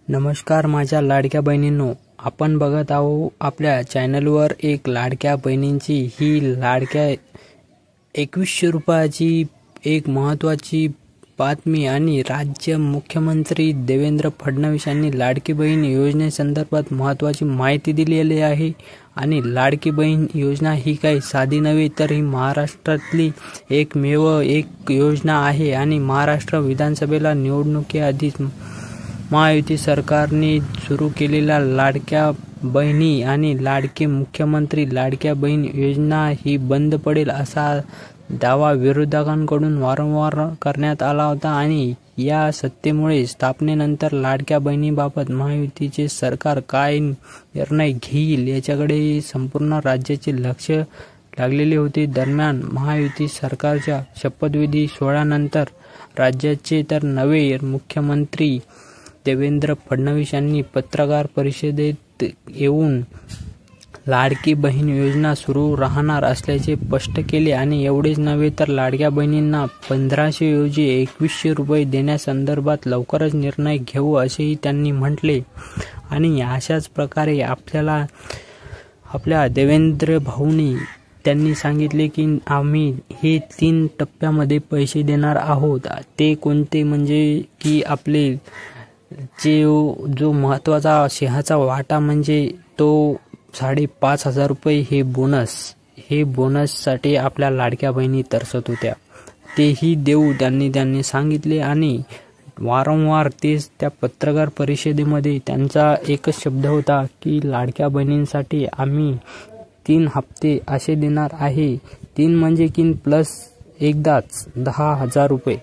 नमस्कार माझ्या लाडक्या बहिणींनो, आपण बघत आहोत आपल्या चॅनलवर एक लाडक्या बहिणींची ही लाडक्या 2100 रुपयाची एक महत्त्वाची बातमी आणि राज्य मुख्यमंत्री देवेंद्र फडणवीस यांनी लाडकी बहीण योजनेसंदर्भात महत्त्वाची माहिती दिलेली आहे। आणि लाडकी बहीण योजना ही काही साधी नव्हे तर ही महाराष्ट्रातली एकमेव एक योजना आहे आणि महाराष्ट्र विधानसभेला निवडणुकीआधी महायुती सरकारने सुरू केलेल्या लाडक्या बहिणी आणि लाडके मुख्यमंत्री लाडक्या बहीण योजना ही बंद पडेल असा दावा विरोधकांकडून वारंवार करण्यात आला होता। आणि या सत्तेमुळे स्थापनेनंतर लाडक्या बहिणीबाबत महायुतीचे सरकार काय निर्णय घेईल याच्याकडे संपूर्ण राज्याचे लक्ष लागलेले होते। दरम्यान महायुती सरकारच्या शपथविधी सोहळ्यानंतर राज्याचे तर नवे मुख्यमंत्री देवेंद्र फडणवीस यांनी पत्रकार परिषदेत येऊन लाडकी बहीण योजना सुरू राहणार असल्याचे स्पष्ट केले। आणि एवढेच नव्हे तर लाडक्या बहिणींना 1500 ऐवजी 2100 रुपये देण्यासंदर्भात लवकरच निर्णय घेऊ असेही त्यांनी म्हटले। आणि अशाच प्रकारे आपल्या देवेंद्र भाऊंनी त्यांनी सांगितले की आम्ही हे 3 टप्प्यामध्ये पैसे देणार आहोत। ते कोणते म्हणजे की आपले जो महत्त्वाचा सिंहाचा वाटा म्हणजे तो 5,500 रुपये हे बोनससाठी आपल्या लाडक्या बहिणी तरसत होत्या, तेही देऊ त्यांनी सांगितले। आणि वारंवार तेच त्या पत्रकार परिषदेमध्ये त्यांचा एकच शब्द होता की लाडक्या बहिणींसाठी आम्ही 3 हप्ते असे देणार आहे। 3 म्हणजे की प्लस एकदाच 10,000 रुपये,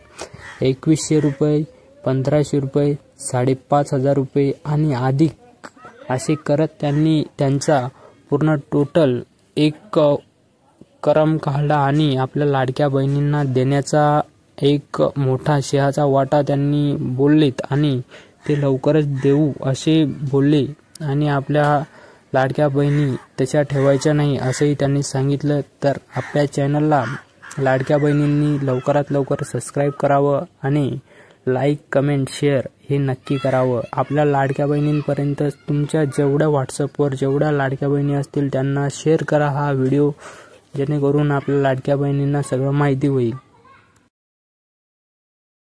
2100 रुपये, 1500 रुपये, 5,500 रुपये आणि अधिक असे करत त्यांनी त्यांचा पूर्ण टोटल एक क्रम काढला आणि आपल्या लाडक्या बहिणींना देण्याचा एक मोठा सिंहाचा वाटा त्यांनी बोललेत आणि ते लवकरच देऊ असे बोलले। आणि आपल्या लाडक्या बहिणी तशा ठेवायच्या नाही असंही त्यांनी सांगितलं। तर आपल्या चॅनलला लाडक्या बहिणींनी लवकरात लवकर सबस्क्राईब करावं आणि लाईक, कमेंट, शेअर हे नक्की करावं। आपल्या लाडक्या बहिणींपर्यंत तुमच्या जेवढ्या व्हॉट्सअपवर जेवढ्या लाडक्या बहिणी असतील त्यांना शेअर करा हा व्हिडिओ, जेणेकरून आपल्या लाडक्या बहिणींना सगळं माहिती होईल।